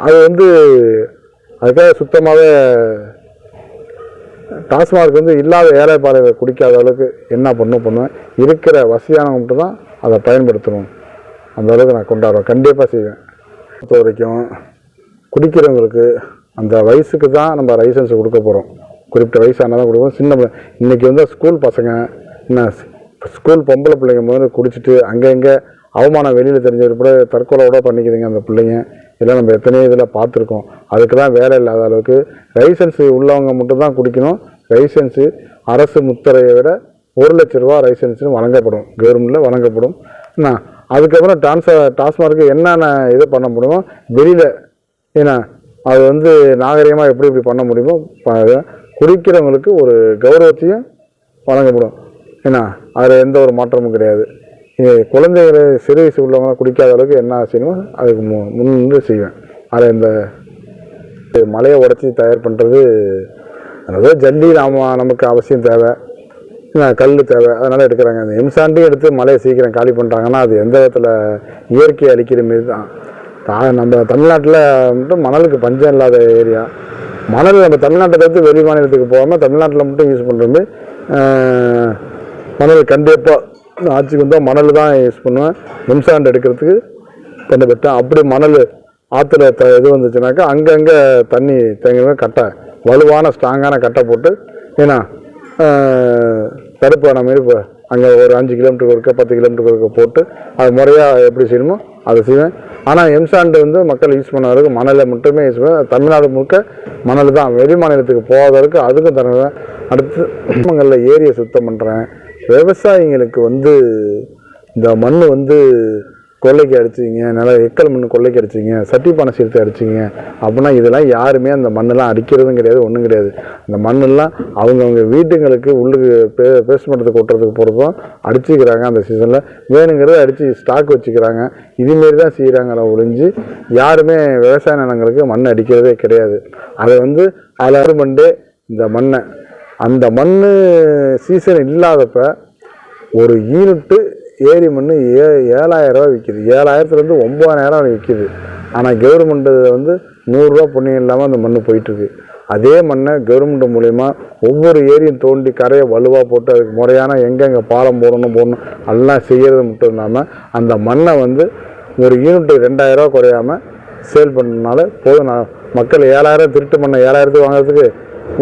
அது வந்து அதுக்காக சுத்தமாகவே டாஸ்மார்க் வந்து இல்லாத ஏழைப்பாளைய குடிக்காத அளவுக்கு என்ன பண்ணுவேன். இருக்கிற வசதியானவங்க மட்டும் தான் அதை பயன்படுத்தணும். அந்த அளவுக்கு நான் கொண்டாடுவேன், கண்டிப்பாக செய்வேன். பொறுத்த வரைக்கும் குடிக்கிறவங்களுக்கு அந்த வயசுக்கு தான் நம்ம லைசன்ஸ் கொடுக்க போகிறோம். குறிப்பிட்ட வயசானால் தான் கொடுப்போம். சின்ன இன்றைக்கி வந்து ஸ்கூல் பசங்க என்ன ஸ்கூல் பொம்பளை பிள்ளைங்க முதல்ல குடிச்சிட்டு அங்கங்கே அவமானம் வெளியில் தெரிஞ்ச தற்கொலையோட பண்ணிக்குதுங்க அந்த பிள்ளைங்க. இதெல்லாம் நம்ம எத்தனையோ இதில் பார்த்துருக்கோம். அதுக்கு தான் வேலை இல்லாத அளவுக்கு லைசன்ஸு உள்ளவங்க மட்டும்தான் குடிக்கணும். லைசன்ஸு அரசு முத்திரையை விட 1 லட்ச ரூபா லைசன்ஸு வழங்கப்படும், கவர்மெண்ட்டில் வழங்கப்படும். என்ன அதுக்கப்புறம் டாஸ்மார்க்கு என்னென்ன இது பண்ண முடியுமோ வெளியில் ஏன்னா அது வந்து நாகரிகமாக எப்படி பண்ண முடியுமோ குடிக்கிறவங்களுக்கு ஒரு கௌரவத்தையும் வழங்கப்படும். ஏன்னா அதில் எந்த ஒரு மாற்றமும் கிடையாது. குழந்தைகளை சிறு வயசு உள்ளவங்களாம் குடிக்காத அளவுக்கு என்ன செய்யணுமோ அதுக்கு முன்னின்று செய்வேன். அதை இந்த மலையை உடச்சி தயார் பண்ணுறது அதாவது ஜல்லி நமக்கு அவசியம் தேவை, கல் தேவை, அதனால் எடுக்கிறாங்க. அந்த எம்சாண்டையும் எடுத்து மலையை சீக்கிரம் காலி பண்ணுறாங்கன்னா அது எந்த விதத்தில் இயற்கையை அழிக்கிற மாரி தான். நம்ம தமிழ்நாட்டில் மட்டும் மணலுக்கு பஞ்சம் இல்லாத ஏரியா. மணல் நம்ம தமிழ்நாட்டை தவிர்த்து வெளி மாநிலத்துக்கு போகாமல் தமிழ்நாட்டில் மட்டும் யூஸ் பண்ணுறது. மணல் கண்டிப்பாக ஆட்சிக்கு வந்தால் மணல் தான் யூஸ் பண்ணுவேன். எம்சாண்ட் எடுக்கிறதுக்கு பண்ணப்பட்டேன். அப்படி மணல் ஆற்றுல இது வந்துச்சுனாக்கா அங்கங்கே தண்ணி தேங்க கட்டை வலுவான ஸ்ட்ராங்கான கட்டை போட்டு ஏன்னா தடுப்பான மாரி இப்போ அங்கே ஒரு 5 கிலோமீட்டருக்கு ஒருக்க 10 கிலோமீட்டருக்கு ஒருக்க போட்டு அது முறையாக எப்படி செய்யணுமோ அதை செய்வேன். ஆனால் எம்சாண்டு வந்து மக்கள் யூஸ் பண்ண மணலை மட்டுமே யூஸ் பண்ணுவேன். தமிழ்நாடு முழுக்க மணல் தான், வெளி மாநிலத்துக்கு போகாதவருக்கு அதுக்கும் தருவேன். அடுத்து கிராமங்களில் ஏரியை சுத்தம் பண்ணுறேன். விவசாயிங்களுக்கு வந்து இந்த மண் வந்து கொள்ளைக்கு அடிச்சிங்க, நல்லா எக்கல் மண் கொள்ளைக்கு அடிச்சிங்க, சட்டி பானை சீர்த்து அடிச்சிங்க அப்படின்னா இதெல்லாம் யாருமே அந்த மண்ணெல்லாம் அடிக்கிறதும் கிடையாது, ஒன்றும் கிடையாது. அந்த மண்ணெல்லாம் அவங்கவுங்க வீட்டுங்களுக்கு உள்ளுக்கு பேஸ்மெண்ட்டுக்கு கொட்டுறதுக்கு போகிறதும் அடிச்சுக்கிறாங்க. அந்த சீசனில் வேணுங்கிறத அடித்து ஸ்டாக் வச்சுக்கிறாங்க. இதுமாரி தான் செய்கிறாங்கள ஒழிஞ்சு யாருமே விவசாய நிலங்களுக்கு மண் அடிக்கிறதே கிடையாது. அதை வந்து அதில் மண்டே இந்த மண்ணை அந்த மண் சீசன் இல்லாதப்ப ஒரு யூனிட்டு ஏரி மண் 7,000 ரூபா விற்கிது, 7,000லேருந்து 9,000 விற்கிது. ஆனால் கவர்மெண்ட்டு வந்து 100 ரூபா புண்ணியம் இல்லாமல் அந்த மண் போயிட்டுருக்கு. அதே மண்ணை கவர்மெண்ட் மூலயமா ஒவ்வொரு ஏரியும் தோண்டி கரையை வலுவாக போட்டு அதுக்கு முறையான எங்கெங்கே பாலம் போடணும் எல்லாம் செய்கிறது மட்டும் இல்லாமல் அந்த மண்ணை வந்து ஒரு யூனிட்டு 2,000 ரூபா குறையாமல் சேல் பண்ணனால போதும். மக்கள் 7,000 திருட்டு மண்ணை 7,000 வாங்குறதுக்கு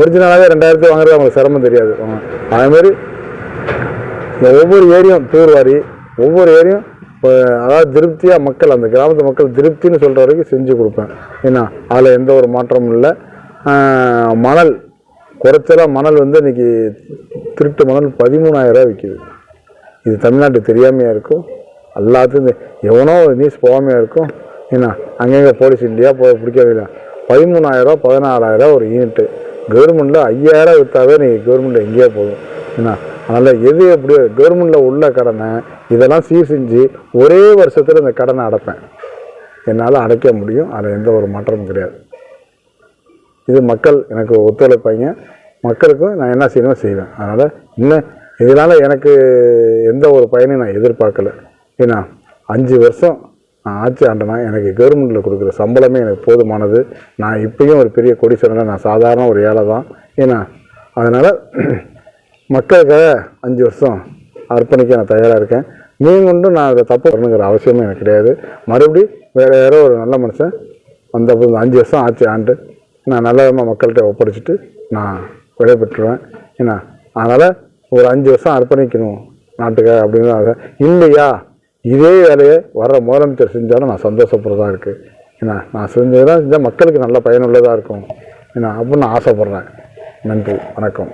ஒரிஜினலாகவே 2,000 வாங்குறது அவங்களுக்கு சிரமம் தெரியாது. அதேமாதிரி ஒவ்வொரு ஏரியும் தூர்வாரி ஒவ்வொரு ஏரியும் அதாவது திருப்தியாக மக்கள் அந்த கிராமத்து மக்கள் திருப்தின்னு சொல்கிற வரைக்கும் செஞ்சு கொடுப்பேன். ஏன்னா அதில் எந்த ஒரு மாற்றமும் இல்லை. மணல் குறைச்சலாக மணல் வந்து இன்றைக்கி திருட்டு மணல் 13,000 ரூபா விற்கிது. இது தமிழ்நாட்டுக்கு தெரியாமையாக இருக்கும், எல்லாத்துக்கும் எவனோ நியூஸ் போகாமையாக இருக்கும். ஏன்னா அங்கங்கே போலீஸ் இல்லையா பிடிக்கவே 13,000 ரூபா 14,000 ஒரு யூனிட்டு. கவர்மெண்ட்டில் 5,000 விற்றாவே நீங்கள் கவர்மெண்ட்டில் எங்கேயோ போதும். ஏன்னா அதனால் எது எப்படியோ கவர்மெண்ட்டில் உள்ள கடனை இதெல்லாம் சீர் செஞ்சு ஒரே வருஷத்தில் இந்த கடனை அடைப்பேன். என்னால் அடைக்க முடியும், அதில் எந்த ஒரு மாற்றமும் கிடையாது. இது மக்கள் எனக்கு ஒத்துழைப்பாங்க. மக்களுக்கும் நான் என்ன செய்யணுமோ செய்வேன். அதனால் இன்னும் இதனால் எனக்கு எந்த ஒரு பயனையும் நான் எதிர்பார்க்கலை. ஏன்னா 5 வருஷம் நான் ஆட்சி ஆண்டேன்னா எனக்கு கவர்மெண்ட்டில் கொடுக்குற சம்பளமே எனக்கு போதுமானது. நான் இப்பயும் ஒரு பெரிய கோடீஸ்வரன், நான் சாதாரண ஒரு ஏழை தான். ஏன்னா அதனால் மக்களுக்காக 5 வருஷம் அர்ப்பணிக்க நான் தயாராக இருக்கேன். கொண்டும் நான் அதை தப்பு வரணுங்கிற அவசியமே எனக்கு கிடையாது. மறுபடியும் வேறு யாரோ ஒரு நல்ல மனுஷன் அந்த 5 வருஷம் ஆட்சி ஆண்டு நான் நல்ல விதமாக மக்கள்கிட்ட ஒப்படைச்சிட்டு நான் விடைபெற்றுவேன். ஏன்னா அதனால் ஒரு 5 வருஷம் அர்ப்பணிக்கணும் நாட்டுக்காக அப்படின்னு இல்லையா, இதே வேலையை வர்ற முதலமைச்சர் செஞ்சாலும் நான் சந்தோஷப்படுறதா இருக்குது. ஏன்னா நான் செஞ்சதெல்லாம் செஞ்சால் மக்களுக்கு நல்ல பயனுள்ளதாக இருக்கும் ஏன்னா அப்படின்னு நான் ஆசைப்பட்றேன். நன்றி, வணக்கம்.